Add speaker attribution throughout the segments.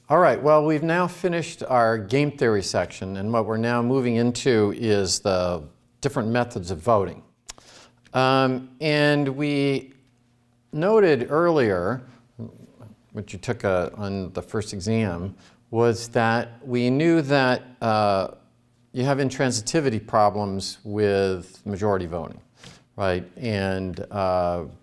Speaker 1: All right, well, we've now finished our game theory section, and what we're now moving into is the different methods of voting. And we noted earlier, which you took on the first exam, was that we knew that you have intransitivity problems with majority voting, right? And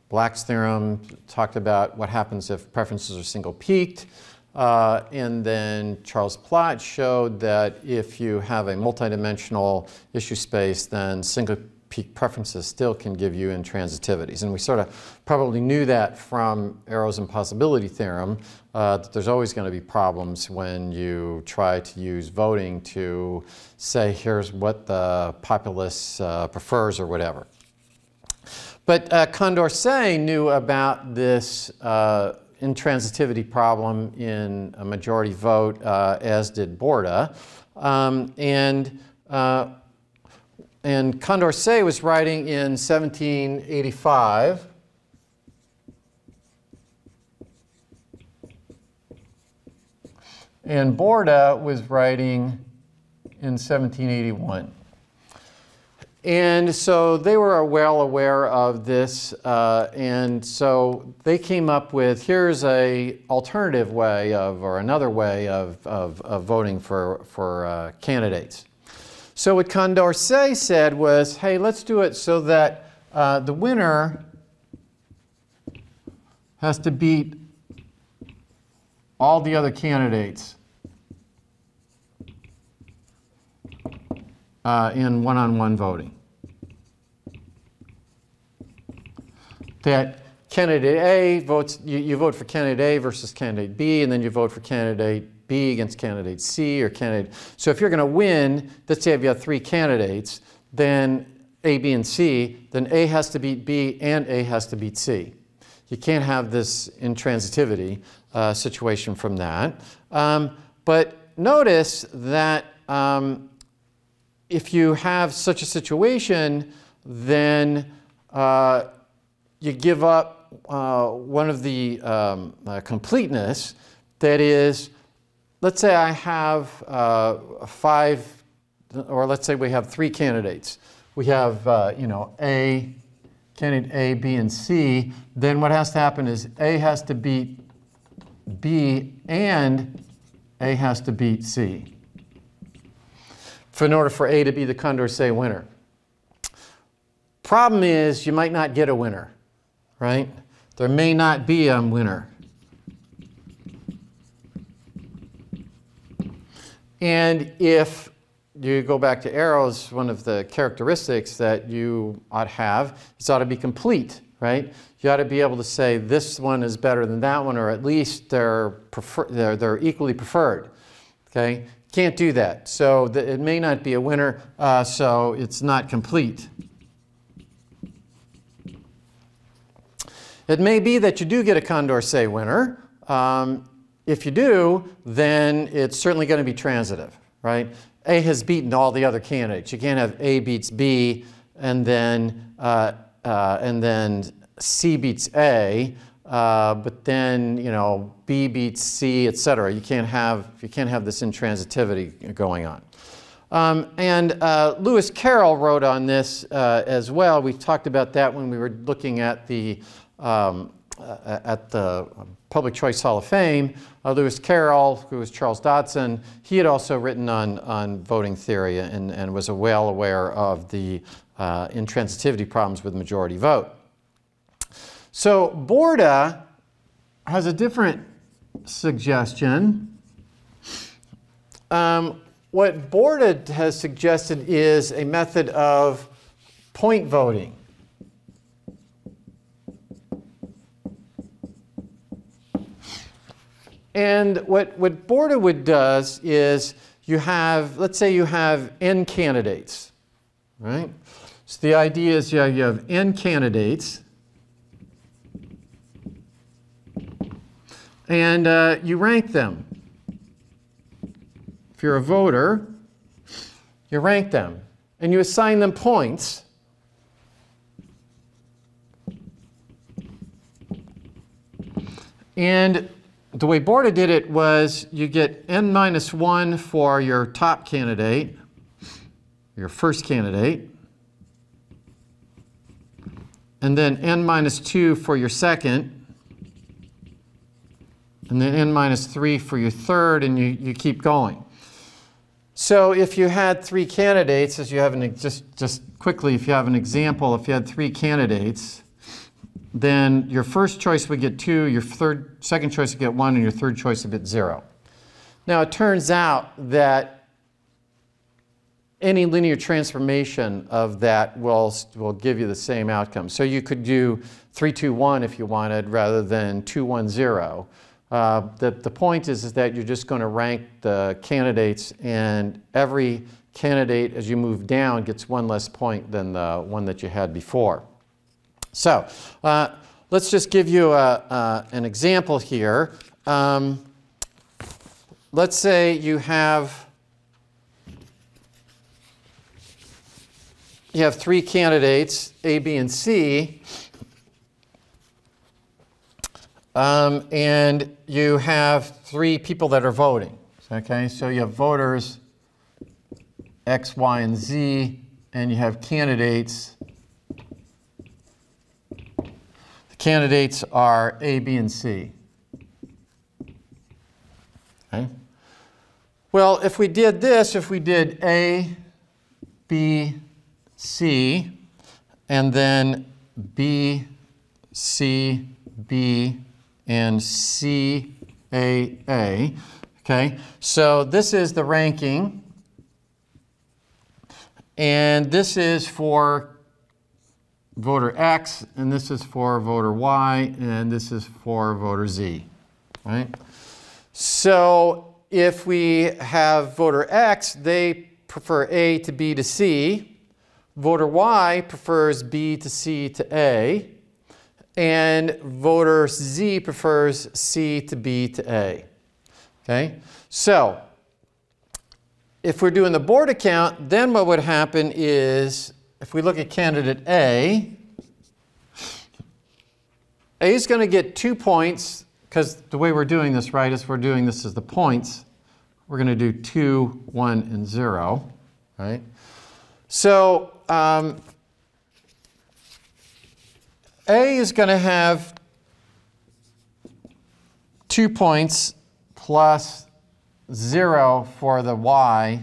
Speaker 1: Black's theorem talked about what happens if preferences are single-peaked. And then Charles Platt showed that if you have a multidimensional issue space, then single-peak preferences still can give you intransitivities. And we sort of probably knew that from Arrow's impossibility theorem, that there's always going to be problems when you try to use voting to say, here's what the populace prefers or whatever. But Condor Say knew about this intransitivity problem in a majority vote, as did Boorda. And Condor Say was writing in 1785. And Boorda was writing in 1781. And so they were well aware of this, and so they came up with, here's a alternative way of, or another way of voting for candidates. So what Condor Say said was, hey, let's do it so that the winner has to beat all the other candidates in one-on-one voting. That candidate A votes, you vote for candidate A versus candidate B, and then you vote for candidate B against candidate C or candidate. So if you're going to win, let's say if you have three candidates, then A, B, and C, then A has to beat B and A has to beat C. You can't have this intransitivity situation from that. But notice that if you have such a situation, then you give up one of the completeness. That is, let's say I have five, or let's say we have three candidates. We have, A, candidate A, B, and C. Then what has to happen is A has to beat B and A has to beat C in order for A to be the Condor Say winner. Problem is, you might not get a winner, right? There may not be a winner. And if you go back to Arrow's, one of the characteristics that you ought to have is ought to be complete, right? You ought to be able to say this one is better than that one, or at least they're equally preferred, okay? Can't do that. So it may not be a winner, so it's not complete. It may be that you do get a Condor Say winner. If you do, then it's certainly going to be transitive, right? A has beaten all the other candidates. You can't have A beats B and then C beats A, but then B beats C, etc. You can't have this intransitivity going on. And Lewis Carroll wrote on this as well. We talked about that when we were looking at the Public Choice Hall of Fame. Lewis Carroll, who was Charles Dodson, he had also written on voting theory and was well aware of the intransitivity problems with majority vote. So Boorda has a different suggestion. What Boorda has suggested is a method of point voting. And what Boorda does is you have, let's say you have n candidates, right? So the idea is you have n candidates, and you rank them. If you're a voter, you rank them, and you assign them points. And the way Boorda did it was you get n minus 1 for your top candidate, your first candidate, and then n minus 2 for your second, and then n minus 3 for your third, and you keep going. So if you had 3 candidates, as you have just quickly, if you have an example, if you had 3 candidates, then your first choice would get 2, your second choice would get 1, and your third choice would get 0. Now it turns out that any linear transformation of that will give you the same outcome. So you could do 3, 2, 1 if you wanted, rather than 2, 1, 0. The point is that you're just going to rank the candidates, and every candidate as you move down gets 1 less point than the one that you had before. So let's just give you an example here. Let's say you have 3 candidates, A, B, and C, and you have 3 people that are voting. Okay, so you have voters X, Y, and Z, and you have candidates. The candidates are A, B, and C. Okay. Well, if we did this, if we did A, B, C, and then B, C, B, and C, A. Okay, so this is the ranking, and this is for voter X, and this is for voter Y, and this is for voter Z. Right? So if we have voter X, they prefer A to B to C. Voter Y prefers B to C to A. And voter Z prefers C to B to A. Okay? So if we're doing the Boorda count, then what would happen is, if we look at candidate A is going to get 2 points, because the way we're doing this, right, is we're doing this as the points. We're going to do 2, 1, and 0. Right? So A is going to have 2 points plus 0 for the Y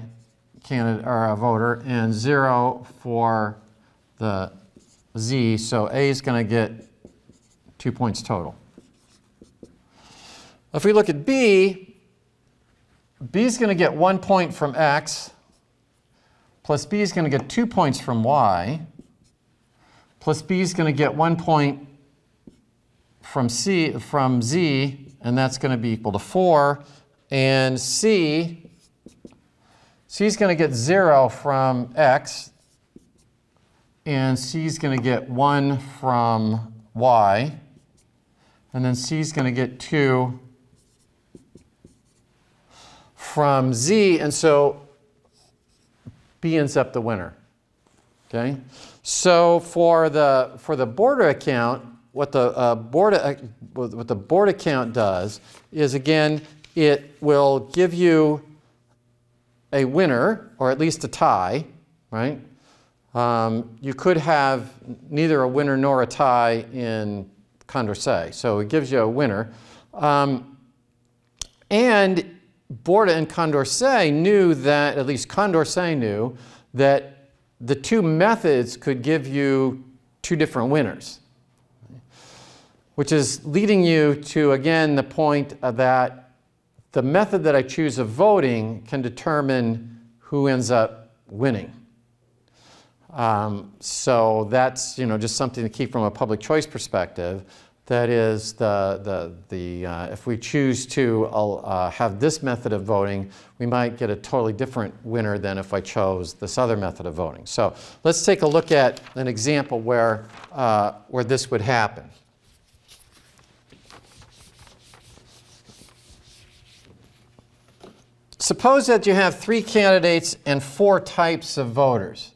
Speaker 1: candidate or voter, and 0 for the Z. So A is going to get 2 points total. If we look at B, B is going to get 1 point from X, plus B is going to get 2 points from Y, plus B is going to get 1 point from Z, and that's going to be equal to 4. And C is going to get 0 from X, and C is going to get 1 from Y, and then C is going to get 2 from Z, and so B ends up the winner. Okay? So for the Boorda account, what the Boorda count does is, again, it will give you a winner, or at least a tie, right? You could have neither a winner nor a tie in Condor Say, so it gives you a winner. And Boorda and Condor Say knew that, at least Condor Say knew, that the 2 methods could give you 2 different winners, which is leading you to, again, the point that the method that I choose of voting can determine who ends up winning. So that's, just something to keep from a public choice perspective. That is, if we choose to have this method of voting, we might get a totally different winner than if I chose this other method of voting. So let's take a look at an example where this would happen. Suppose that you have 3 candidates and 4 types of voters.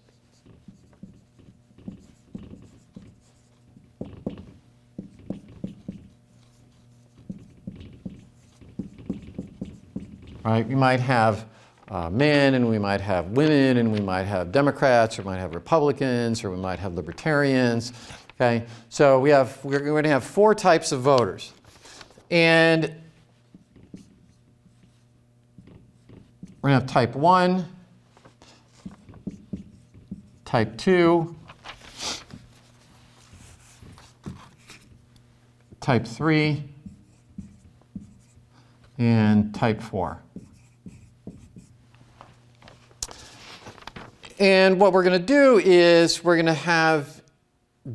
Speaker 1: right? We might have men, and we might have women, and we might have Democrats, or we might have Republicans, or we might have libertarians. Okay, so we're going to have 4 types of voters, and we're going to have type 1, type 2, type 3, and type 4. And what we're going to do is we're going to have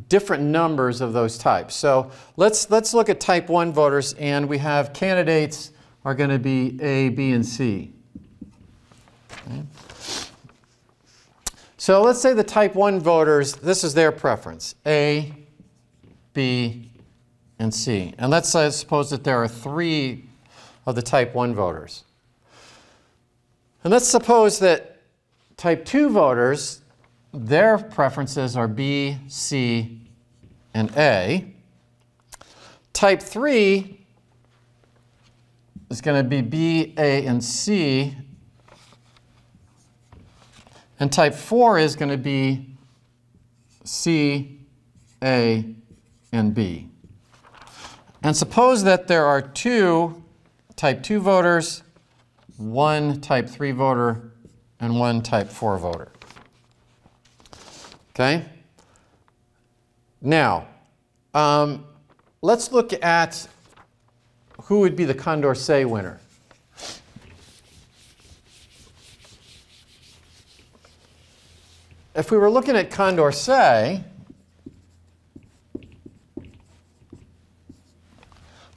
Speaker 1: different numbers of those types. So let's look at type 1 voters, and we have candidates are going to be A, B, and C. Okay. So let's say the type 1 voters, this is their preference, A, B, and C. And let's suppose that there are 3 of the type 1 voters. And let's suppose that type 2 voters, their preferences are B, C, and A. Type 3 is going to be B, A, and C. And type 4 is going to be C, A, and B. And suppose that there are 2 type 2 voters, 1 type 3 voter, and 1 type 4 voter. Okay? Now, let's look at who would be the Condor Say winner. If we were looking at Condor Say,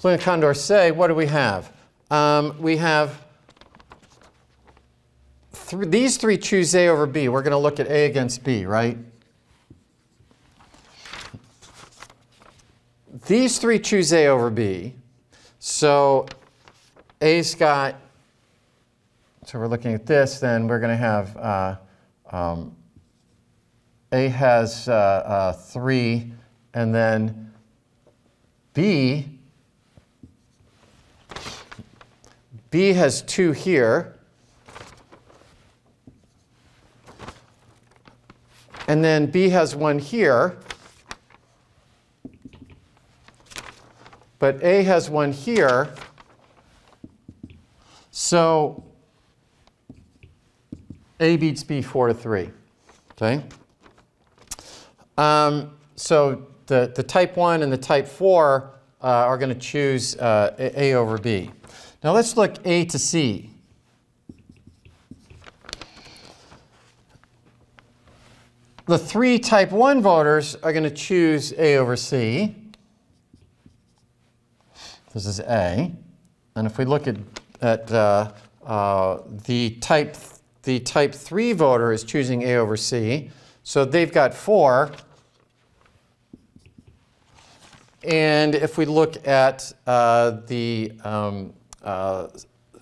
Speaker 1: what do we have? We have these 3 choose A over B. We're going to look at A against B, right? These 3 choose A over B. So A's got, so we're looking at this, then we're going to have A has 3, and then B has 2 here. And then B has 1 here. But A has 1 here. So A beats B 4-3. Okay? So the type 1 and the type 4 are going to choose A over B. Now let's look A to C. The 3 type 1 voters are going to choose A over C. This is A. And if we look at the type 3 voter is choosing A over C. So they've got 4. And if we look at the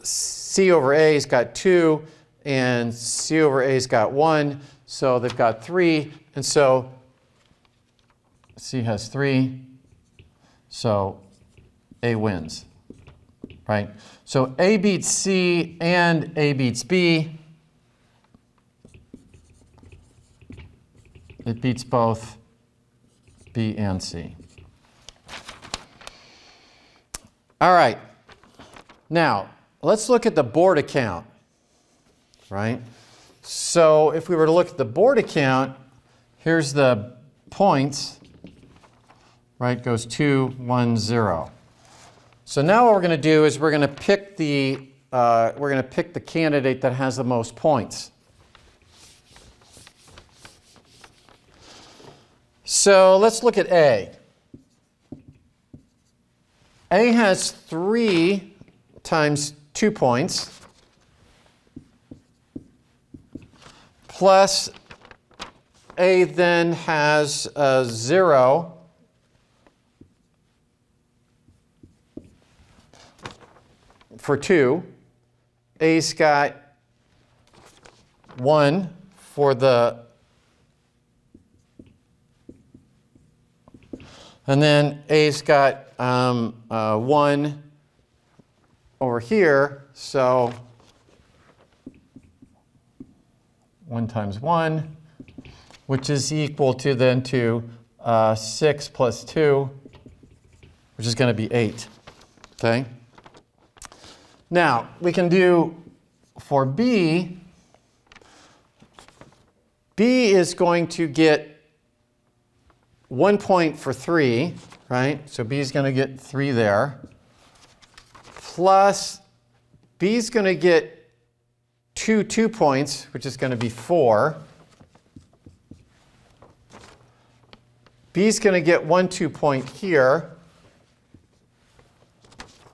Speaker 1: C over A's got 2, and C over A's got 1. So they've got 3, and so C has 3, so A wins, right? So A beats C and A beats B. It beats both B and C. All right. Now, let's look at the Boorda count, right? So if we were to look at the Boorda count, here's the points, right? Goes 2, 1, 0. So now what we're going to do is we're going to pick the candidate that has the most points. So let's look at A. A has 3 times 2 points. Plus A then has 0 for 2. A's got 1 for the, and then A's got 1 over here, so 1 times 1, which is equal to then to 6 plus 2, which is going to be 8. Okay? Now, we can do for B, B is going to get 1 point for 3, right? So B is going to get 3 there. Plus, B is going to get 2 points, which is going to be 4. B is going to get 1 2 point here.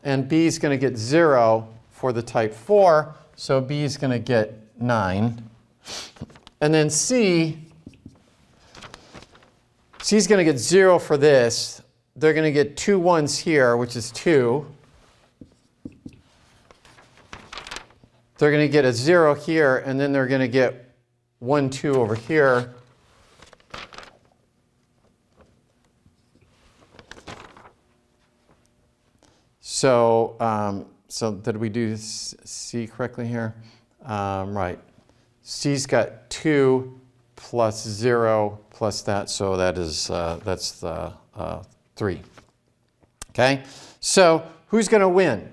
Speaker 1: And B is going to get 0 for the type 4. So B is going to get 9. And then C is going to get 0 for this. They're going to get 2 1s here, which is 2. They're going to get a 0 here, and then they're going to get 1 2 over here. So, so did we do C correctly here? Right. C's got 2 plus 0 plus that, so that is that's the 3. Okay. So who's going to win?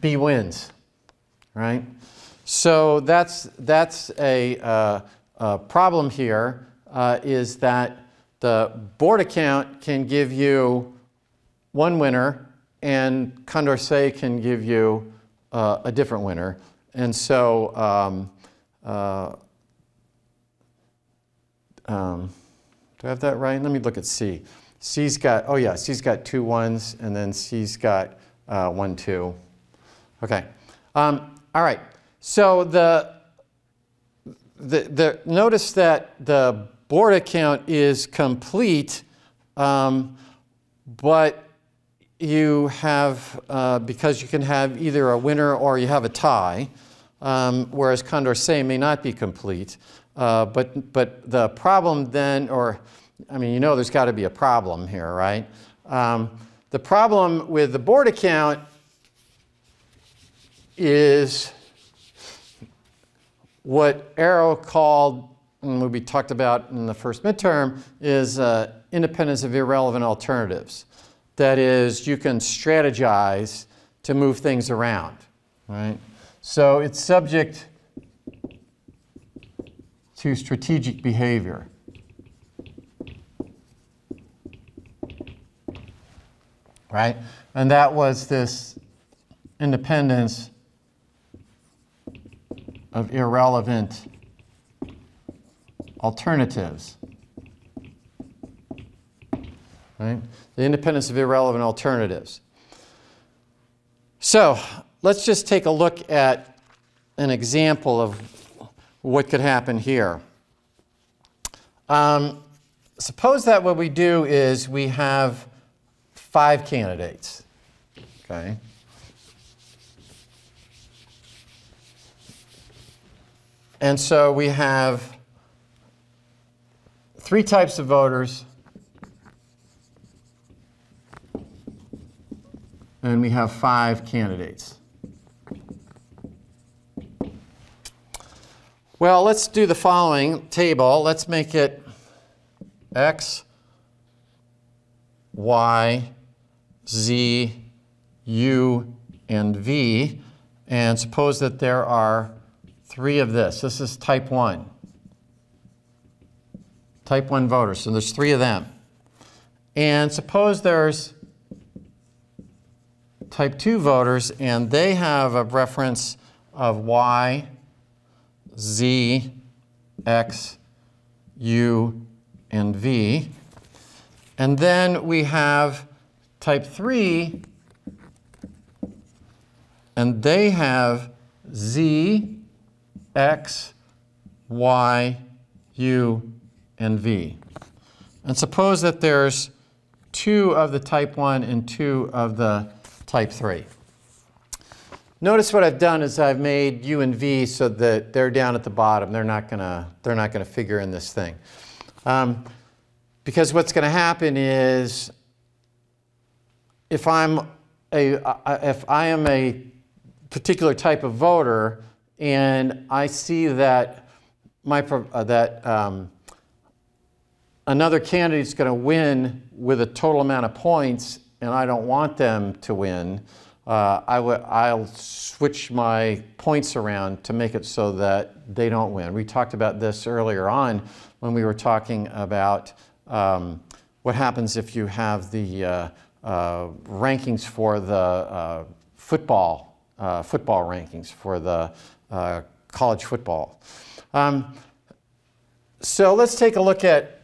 Speaker 1: B wins, right? So that's a problem here, is that the Boorda count can give you 1 winner, and Condor Say can give you a different winner. And so do I have that right? Let me look at C. C's got, oh yeah, C's got 2 1s, and then C's got 1 2. Okay. All right. So notice that the Boorda count is complete, but you have, because you can have either a winner or you have a tie, whereas Condor Say may not be complete. But the problem then, or I mean, you know there's got to be a problem here, right? The problem with the Boorda count is what Arrow called, and we talked about in the first midterm, is independence of irrelevant alternatives. That is, you can strategize to move things around, right? So it's subject to strategic behavior. Right? And that was this independence of irrelevant alternatives. Right? The independence of irrelevant alternatives. So let's just take a look at an example of what could happen here. Suppose that what we do is we have 5 candidates. Okay. And so we have 3 types of voters, and we have 5 candidates. Well, let's do the following table. Let's make it X, Y, Z, U, and V. And suppose that there are 3 of this. This is type 1. Type 1 voters. So there's 3 of them. And suppose there's type 2 voters, and they have a reference of Y, Z, X, U, and V. And then we have type 3, and they have Z, X, Y, U, and V. And suppose that there's 2 of the type 1 and 2 of the type 3. Notice what I've done is I've made U and V so that they're down at the bottom. They're not gonna figure in this thing. Because what's going to happen is if I am a particular type of voter and I see that another candidate's going to win with a total amount of points, and I don't want them to win, I'll switch my points around to make it so that they don't win. We talked about this earlier on when we were talking about what happens if you have the rankings for the football rankings for the college football. So let's take a look at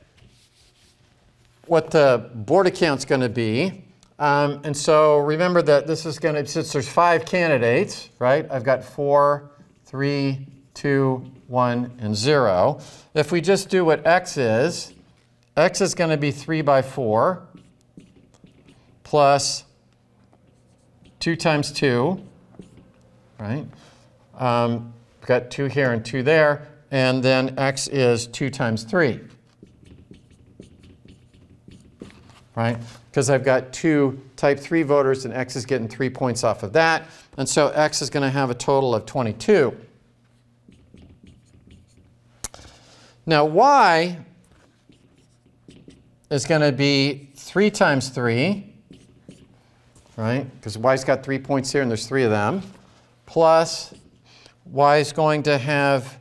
Speaker 1: what the Boorda count's going to be. And so remember that this is going to, since there's 5 candidates, right? I've got 4, 3, 2, 1, and 0. If we just do what x is going to be 3 by 4 plus 2 times 2, right? We've got 2 here and 2 there, and then x is 2 times 3, right? Because I've got 2 type 3 voters, and x is getting 3 points off of that. And so x is going to have a total of 22. Now y is going to be 3 times 3, right? Because y's got 3 points here, and there's 3 of them. Plus y is going to have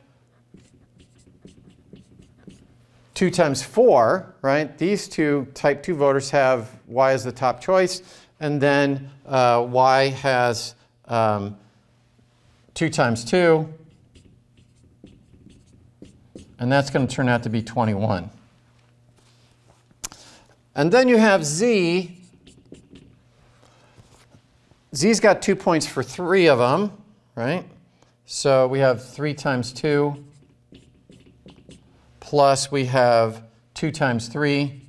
Speaker 1: 2 times 4, right? These two type 2 voters have y as the top choice, and then y has 2 times 2, and that's going to turn out to be 21. And then you have z. Z's got 2 points for 3 of them, right? So we have 3 times 2. Plus we have 2 times 3,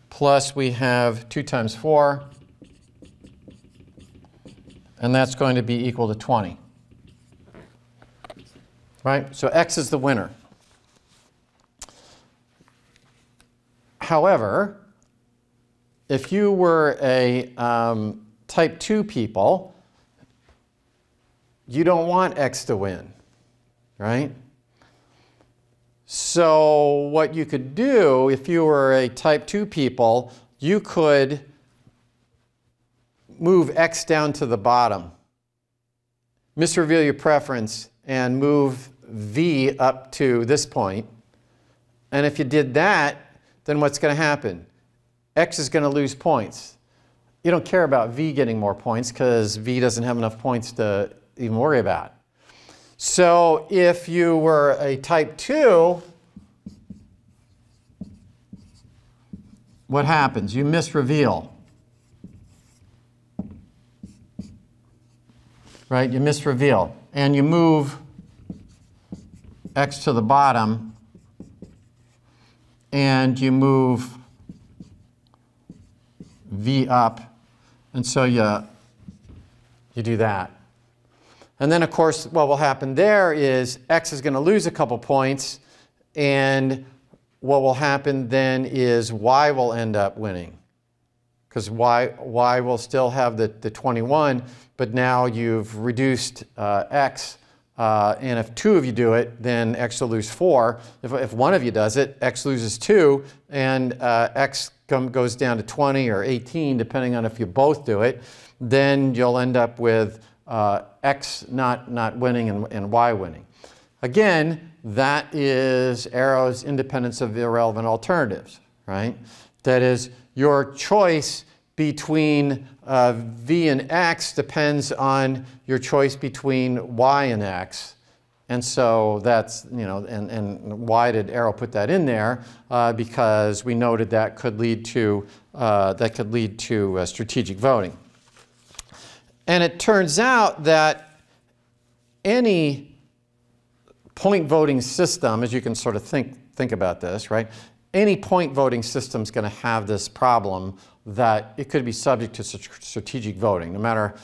Speaker 1: plus we have 2 times 4, and that's going to be equal to 20. Right? So x is the winner. However, if you were a type 2 people, you don't want x to win, right? So what you could do, if you were a type 2 people, you could move x down to the bottom, misreveal your preference, and move v up to this point. And if you did that, then what's going to happen? X is going to lose points. You don't care about v getting more points because v doesn't have enough points to even worry about. So if you were a type 2, what happens? You misreveal. Right? You misreveal. And you move x to the bottom, and you move v up. And so you do that. And then, of course, what will happen there is x is going to lose a couple points, and what will happen then is y will end up winning. Because y will still have the 21, but now you've reduced x. And if 2 of you do it, then x will lose 4. If 1 of you does it, x loses 2, and x goes down to 20 or 18, depending on if you both do it. Then you'll end up with x not winning and y winning. Again, that is Arrow's independence of irrelevant alternatives, right? That is, your choice between v and x depends on your choice between y and x. And so that's, you know, and why did Arrow put that in there? Because we noted that could lead to strategic voting. And it turns out that any point voting system, as you can sort of think about this, right? Any point voting system is going to have this problem that it could be subject to strategic voting. No matter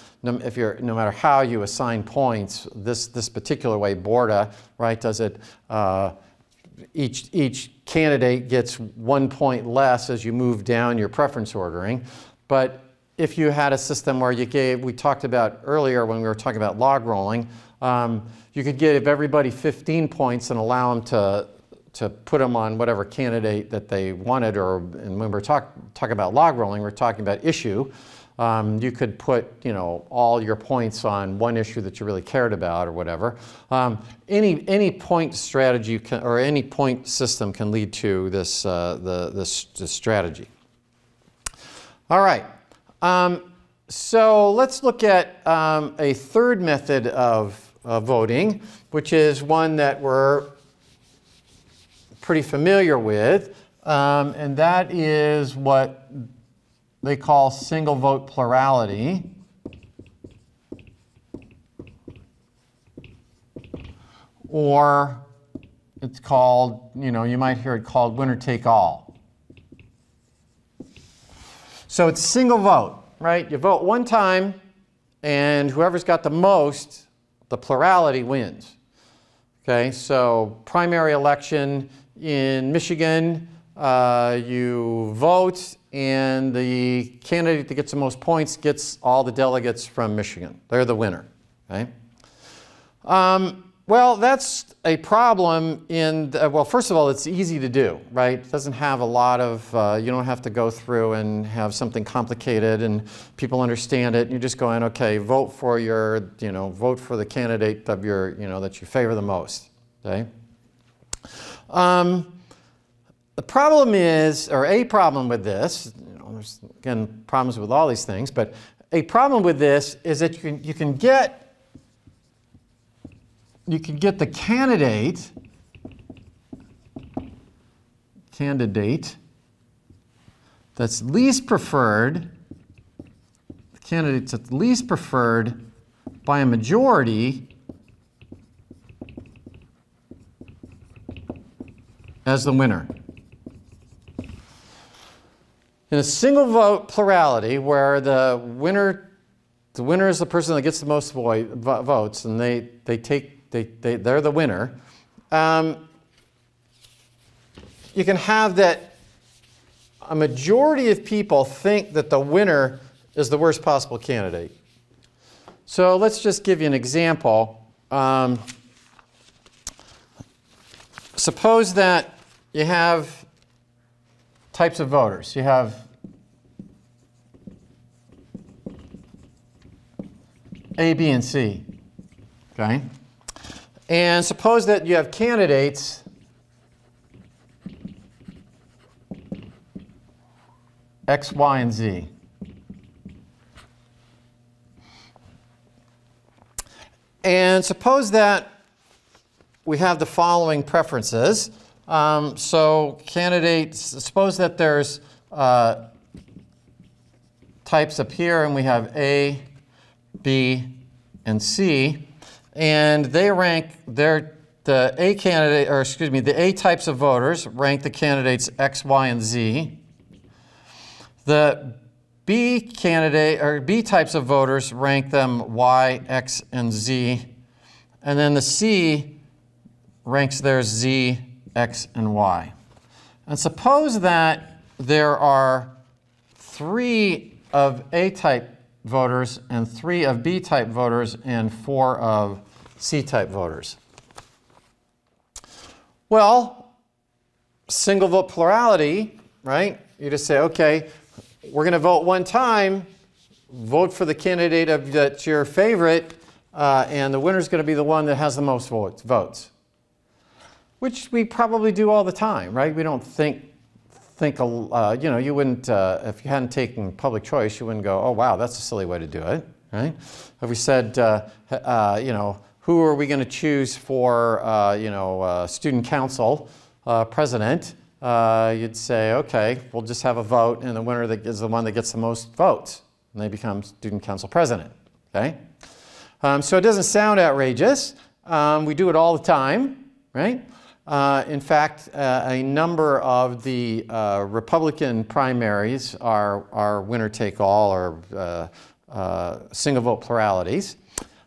Speaker 1: how you assign points, this particular way, Boorda, right, does it. Each candidate gets 1 point less as you move down your preference ordering, but if you had a system where you gave, we talked about earlier when we were talking about log rolling, you could give everybody 15 points and allow them to put them on whatever candidate that they wanted, and when we're talking about log rolling, we're talking about issue. You could put, all your points on one issue that you really cared about or whatever. Any point strategy or any point system can lead to this, this strategy. All right. So let's look at a third method of voting, which is one that we're pretty familiar with, and that is what they call single vote plurality, or it's called, you might hear it called winner take all. So it's single vote, right? You vote one time, and whoever's got the most, the plurality wins. Okay, so primary election in Michigan, you vote, and the candidate that gets the most points gets all the delegates from Michigan. They're the winner. Okay? Well, that's a problem well, first of all, it's easy to do, right? It doesn't have a lot of, you don't have to go through and have something complicated and people understand it. You're just going, okay, vote for your, vote for the candidate of your, that you favor the most, okay? The problem is, or a problem with this, there's again problems with all these things, but a problem with this is that you can get the candidate that's least preferred, the candidate that's least preferred by a majority as the winner. In a single vote plurality, where the winner is the person that gets the most votes, and they're the winner, you can have that a majority of people think that the winner is the worst possible candidate. So let's just give you an example. Suppose that you have types of voters. You have A, B, and C. Okay? And suppose that you have candidates X, Y, and Z. And suppose that we have the following preferences. So candidates, suppose that there's types up here, and we have A, B, and C, and they rank the A candidate, or excuse me, the A types of voters rank the candidates X, Y, and Z. The B candidate, or B types of voters rank them Y, X, and Z, and then the C ranks theirs Z, X, and Y. And suppose that there are 3 of A-type voters and 3 of B-type voters and 4 of C-type voters. Well, single vote plurality, right? You just say, okay, we're going to vote one time, vote for the candidate that's your favorite, and the winner's going to be the one that has the most votes. Which we probably do all the time, right? We don't think you wouldn't, if you hadn't taken public choice, you wouldn't go, oh, wow, that's a silly way to do it, right? If we said, who are we going to choose for, student council president, you'd say, okay, we'll just have a vote, and the winner is the one that gets the most votes, and they become student council president, okay? So it doesn't sound outrageous. We do it all the time, right? In fact, a number of the Republican primaries are winner-take-all or single vote pluralities.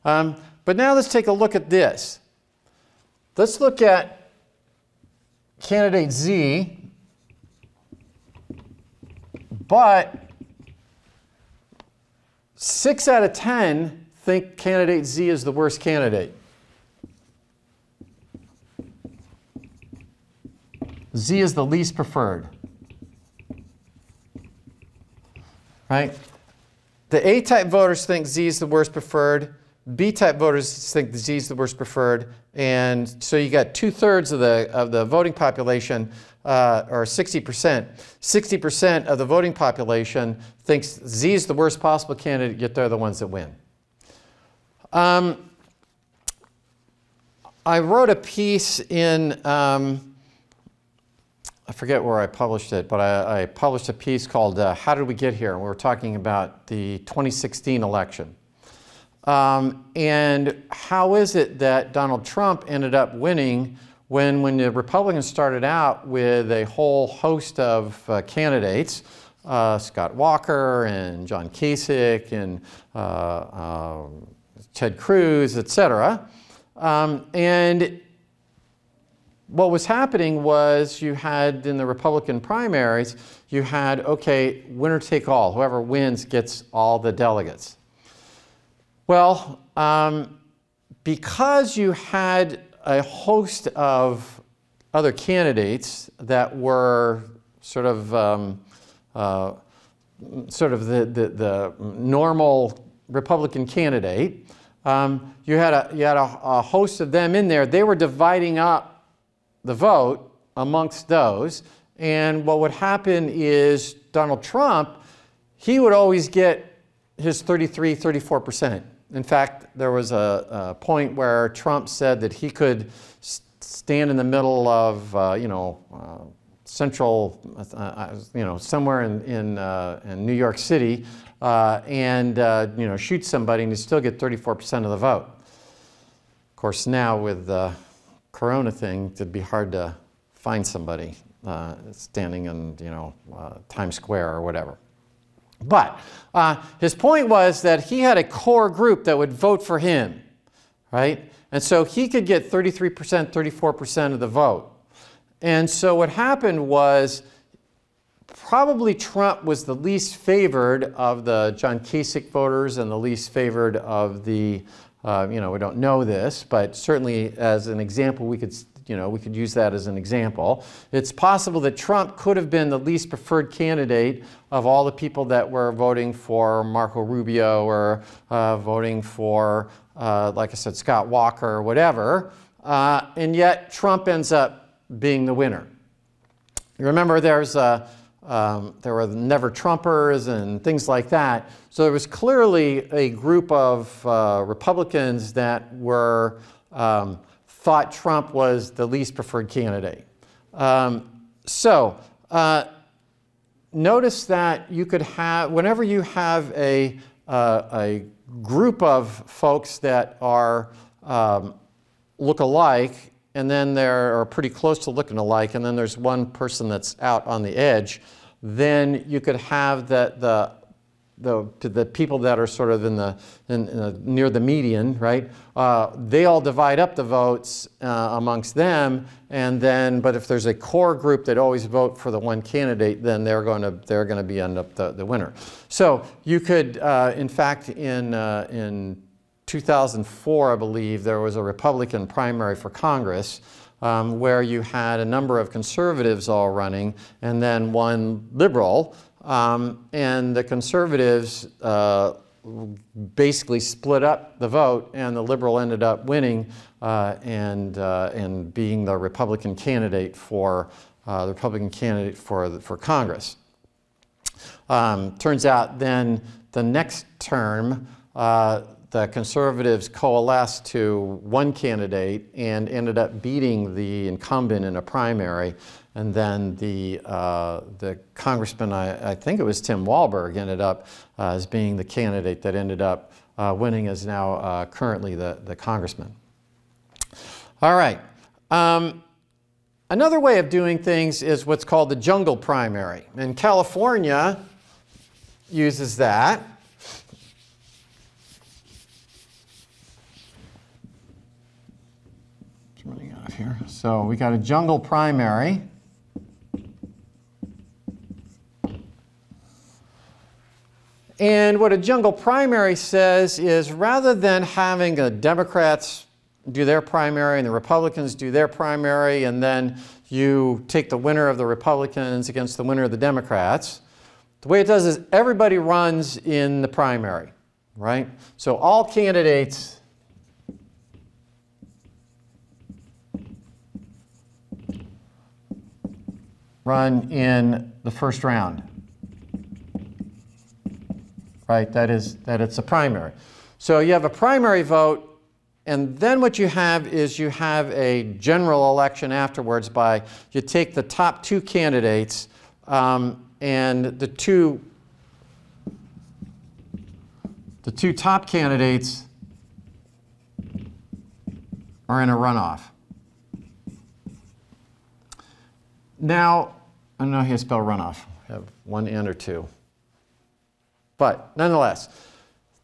Speaker 1: But now let's take a look at this. Let's look at candidate Z, but 6 out of 10 think candidate Z is the worst candidate. Z is the least preferred. Right? The A-type voters think Z is the worst preferred. B-type voters think Z is the worst preferred. And so you got 2/3 of the voting population, or 60%. 60% of the voting population thinks Z is the worst possible candidate, yet they're the ones that win. I wrote a piece in, I forget where I published it, but I published a piece called How Did We Get Here? And we were talking about the 2016 election. And how is it that Donald Trump ended up winning when the Republicans started out with a whole host of candidates, Scott Walker and John Kasich and Ted Cruz, etc. And what was happening was you had, in the Republican primaries, you had, okay, winner take all. Whoever wins gets all the delegates. Well, because you had a host of other candidates that were sort of the normal Republican candidate, you had a host of them in there. They were dividing up the vote amongst those, and what would happen is Donald Trump, he would always get his 33, 34%. In fact, there was a point where Trump said that he could stand in the middle of, central, somewhere in New York City, and shoot somebody and he'd still get 34% of the vote. Of course, now with the Corona thing, it'd be hard to find somebody standing in, Times Square or whatever. But his point was that he had a core group that would vote for him, right? And so he could get 33%, 34% of the vote. And so what happened was probably Trump was the least favored of the John Kasich voters and the least favored of the, we don't know this, but certainly as an example, we could use that as an example. It's possible that Trump could have been the least preferred candidate of all the people that were voting for Marco Rubio or voting for, like I said, Scott Walker or whatever, and yet Trump ends up being the winner. You remember there were never Trumpers and things like that. So there was clearly a group of Republicans that were thought Trump was the least preferred candidate. Notice that you could have, whenever you have a group of folks that are look alike, and then they're pretty close to looking alike, and then there's one person that's out on the edge, then you could have the people that are sort of near the median, right? They all divide up the votes amongst them, and then, but if there's a core group that always vote for the one candidate, then they're going to end up the winner. So you could, in fact, in 2004, I believe, there was a Republican primary for Congress where you had a number of conservatives all running and then one liberal. And the conservatives basically split up the vote, and the liberal ended up winning and being the Republican candidate for for Congress. Turns out then the next term, the conservatives coalesced to one candidate and ended up beating the incumbent in a primary. And then the congressman, I think it was Tim Walberg, ended up as being the candidate that ended up winning, as now currently the congressman. All right. Another way of doing things is what's called the jungle primary. And California uses that. It's running out of here. So we got a jungle primary. And what a jungle primary says is rather than having the Democrats do their primary and the Republicans do their primary, and then you take the winner of the Republicans against the winner of the Democrats, the way it does is everybody runs in the primary, right? So all candidates run in the first round, right? That it's a primary. So you have a primary vote, and then what you have is you have a general election afterwards by you take the top two candidates and the two top candidates are in a runoff. Now, I don't know how you spell runoff. I have one N or two. But nonetheless,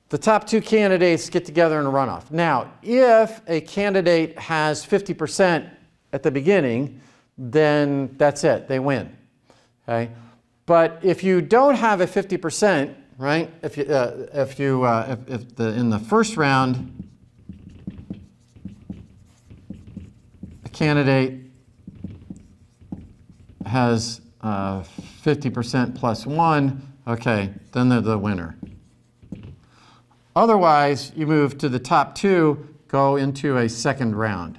Speaker 1: the top two candidates get together in a runoff. Now, if a candidate has 50% at the beginning, then that's it. They win. Okay? But if you don't have a 50%, right? If in the first round, a candidate has 50% plus 1, okay, then they're the winner. Otherwise, you move to the top two, go into a second round.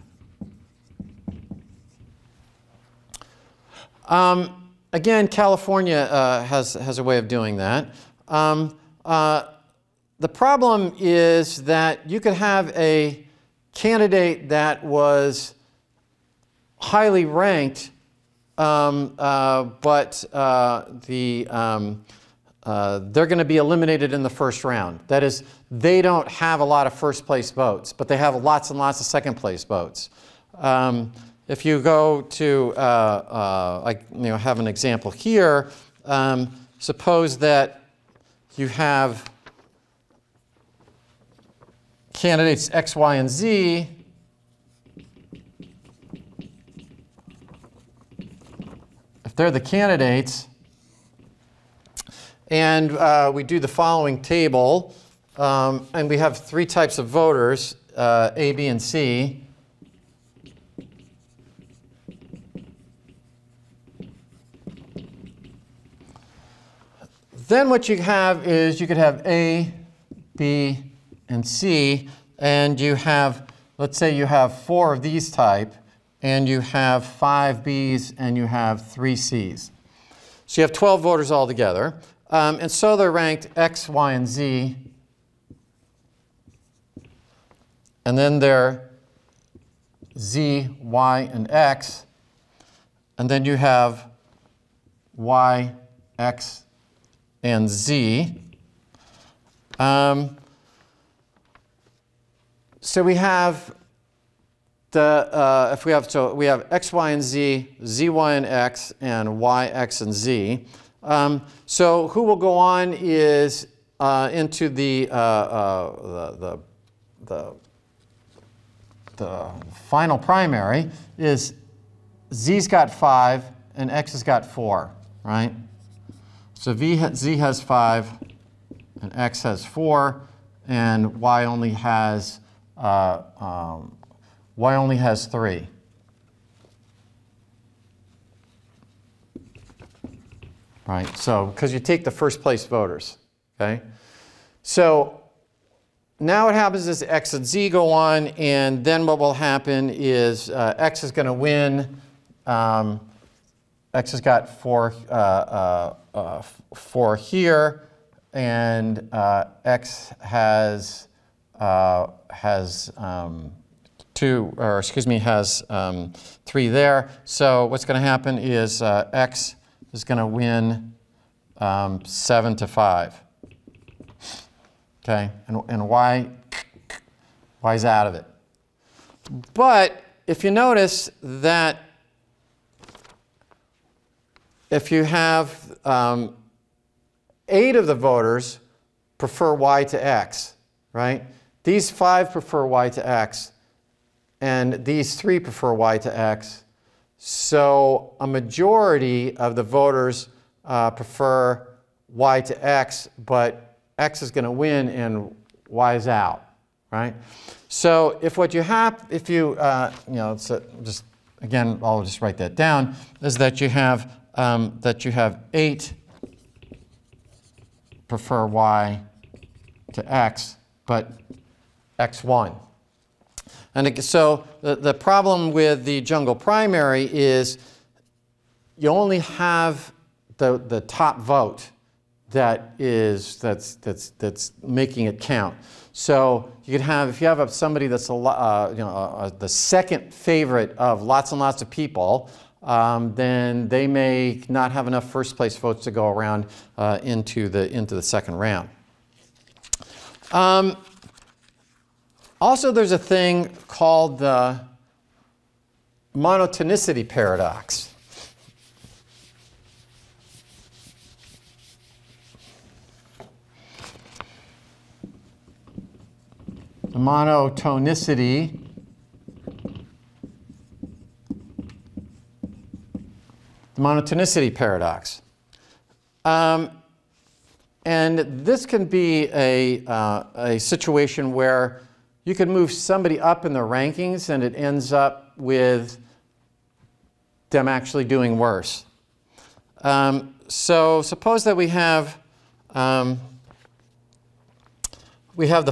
Speaker 1: Again, California has a way of doing that. The problem is that you could have a candidate that was highly ranked, but they're going to be eliminated in the first round. That is, they don't have a lot of first place votes, but they have lots and lots of second place votes. If you go to, I have an example here. Suppose that you have candidates X, Y, and Z. If they're the candidates, and we do the following table, and we have three types of voters, A, B, and C. Then what you have is you could have A, B, and C, and you have, let's say you have 4 of these type, and you have 5 Bs, and you have 3 Cs. So you have 12 voters altogether. And so they're ranked X, Y, and Z. And then they're Z, Y, and X. And then you have Y, X, and Z. So we have the, we have X, Y, and Z, Z, Y, and X, and Y, X, and Z. So who will go on is into the final primary is Z's got 5 and X has got 4, right? So Z has 5 and X has 4, and Y only has 3. Right, so because you take the first place voters, okay? So now what happens is X and Z go on, and then what will happen is X is going to win. X has got 4 here, and X has 3 there. So what's going to happen is X is going to win 7-5. Okay, and Y's out of it. But if you notice that if you have 8 of the voters prefer Y to X, right? These 5 prefer Y to X, and these 3 prefer Y to X. So a majority of the voters prefer Y to X, but X is going to win and Y is out, right? So if what you have, if you, you know, so just again, I'll just write that down, is that you have 8 prefer Y to X, but X1. And so the problem with the jungle primary is you only have the top vote that's making it count. So you could have, if you have somebody that's the second favorite of lots and lots of people, then they may not have enough first place votes to go around into the second round. Also, there's a thing called the monotonicity paradox. The monotonicity paradox. And this can be a situation where you can move somebody up in the rankings and it ends up with them actually doing worse. So suppose that we have the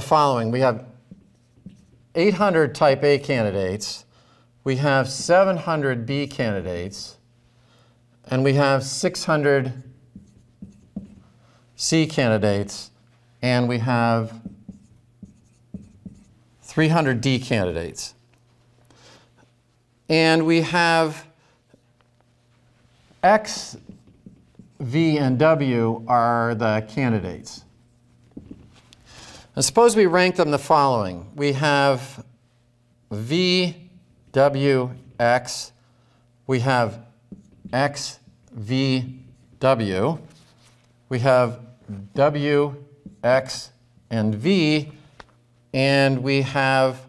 Speaker 1: following. We have 800 type A candidates, we have 700 B candidates, and we have 600 C candidates, and we have 300 D candidates. And we have X, V, and W are the candidates. And suppose we rank them the following. We have V, W, X. We have X, V, W. We have W, X, and V. And we have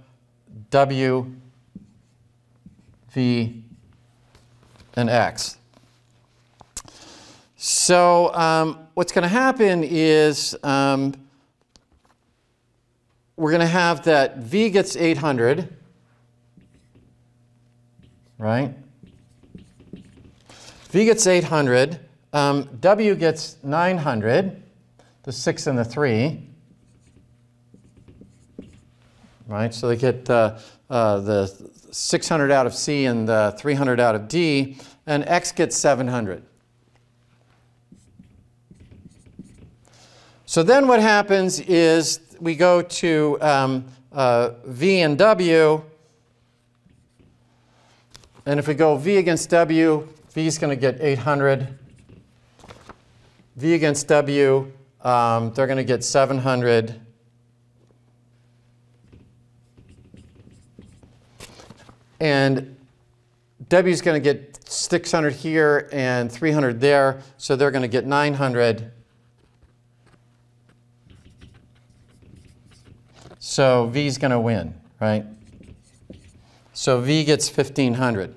Speaker 1: W, V, and X. So what's going to happen is we're going to have that V gets 800, right? V gets 800. W gets 900, the 6 and the 3. Right? So they get the 600 out of C and the 300 out of D, and X gets 700. So then what happens is we go to V and W, and if we go V against W, V is going to get 800. V against W, they're going to get 700. And W is going to get 600 here and 300 there, so they're going to get 900. So V is going to win, right? So V gets 1,500.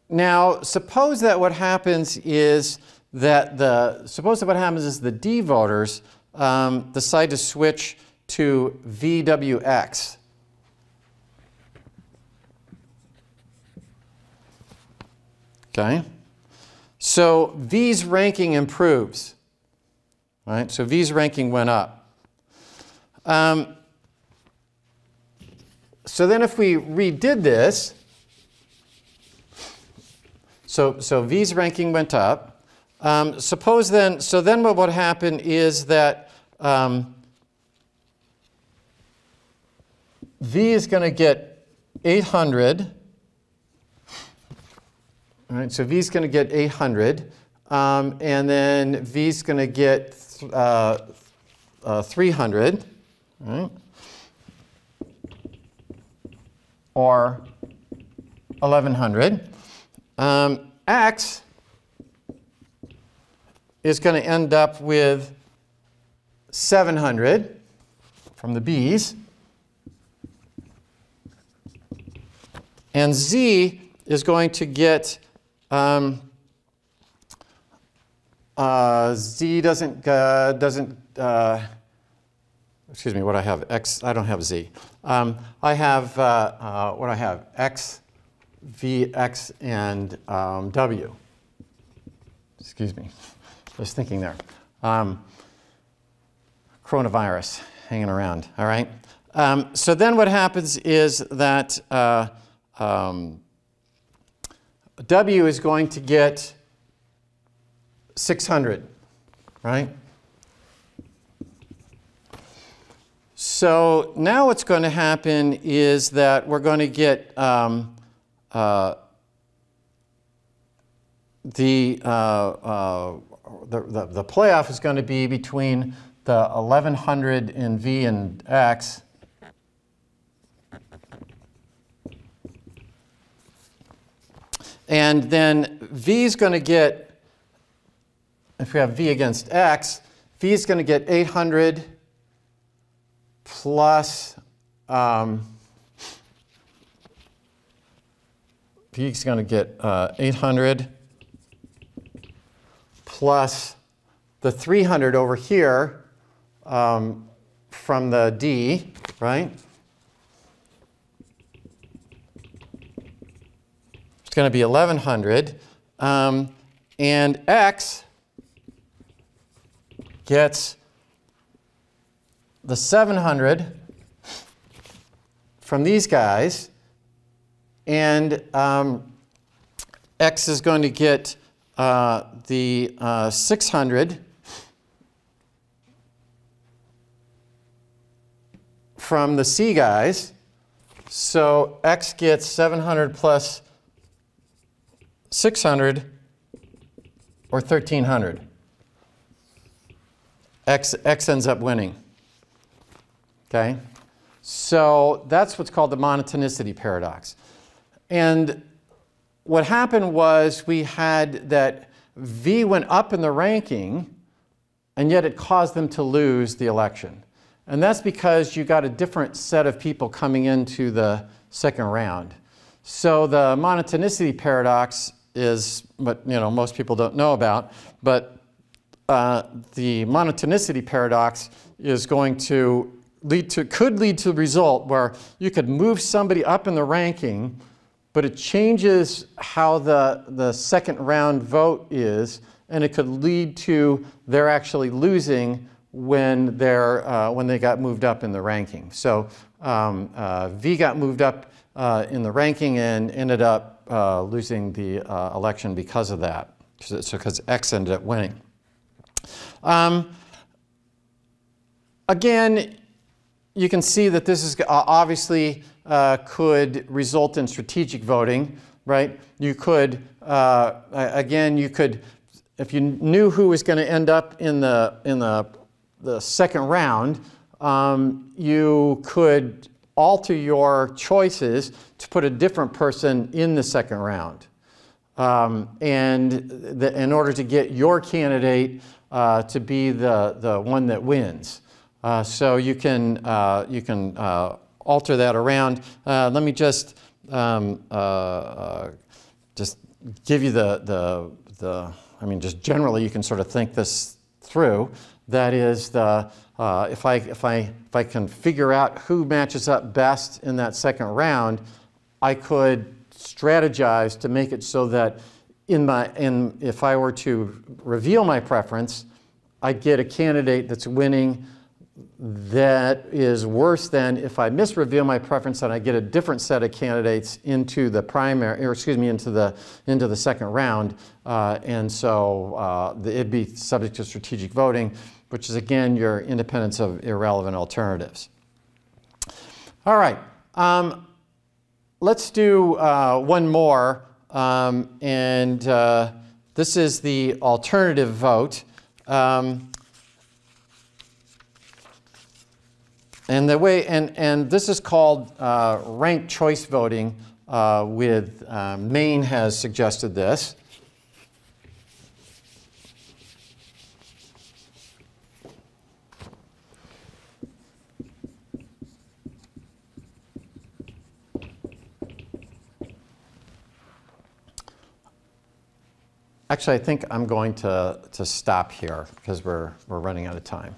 Speaker 1: Now, suppose that what happens is that the D voters decide to switch to VWX. Okay? So V's ranking improves. Right? So V's ranking went up. So then if we redid this, so V's ranking went up. So then what would happen is that V is going to get 800. All right, so V is going to get 800. And then V is going to get 300. Right? Or 1,100. X is going to end up with 700 from the B's. And Z is going to get Z doesn't, excuse me, what I have, X, I don't have Z. I have, what I have, X, V, X, and W. Excuse me, I was thinking there. Coronavirus hanging around, all right? So then what happens is that W is going to get 600, right? So now what's going to happen is that we're going to get the playoff is going to be between the 1100 in V and X and then V is going to get, if we have V against X, V is going to get 800 plus V is going to get 800 plus the 300 over here from the D, right? It's going to be 1100. And X gets the 700 from these guys. And X is going to get the 600 from the C guys. So X gets 700 plus 600, or 1300. X ends up winning. Okay? So that's what's called the monotonicity paradox. And what happened was we had that V went up in the ranking, and yet it caused them to lose the election. And that's because you got a different set of people coming into the second round. So the monotonicity paradox is what most people don't know about, but the monotonicity paradox is going to could lead to a result where you could move somebody up in the ranking, but it changes how the second round vote is, and it could lead to they're actually losing when they got moved up in the ranking. So V got moved up in the ranking and ended up losing the election because of that. So because X ended up winning. Again, you can see that this is obviously could result in strategic voting, right? You could, again, you could, if you knew who was going to end up in the second round, you could alter your choices to put a different person in the second round. In order to get your candidate to be the one that wins. So you can alter that around. Let me just give you I mean, just generally you can sort of think this through. That is, if I can figure out who matches up best in that second round, I could strategize to make it so that if I were to reveal my preference, I'd get a candidate that's winning that is worse than if I misreveal my preference and I get a different set of candidates into the primary, or excuse me, into the second round, and so it'd be subject to strategic voting, which is again your independence of irrelevant alternatives. All right, let's do one more, and this is the alternative vote. And this is called ranked choice voting. Maine has suggested this. actually, I think I'm going to stop here because we're running out of time.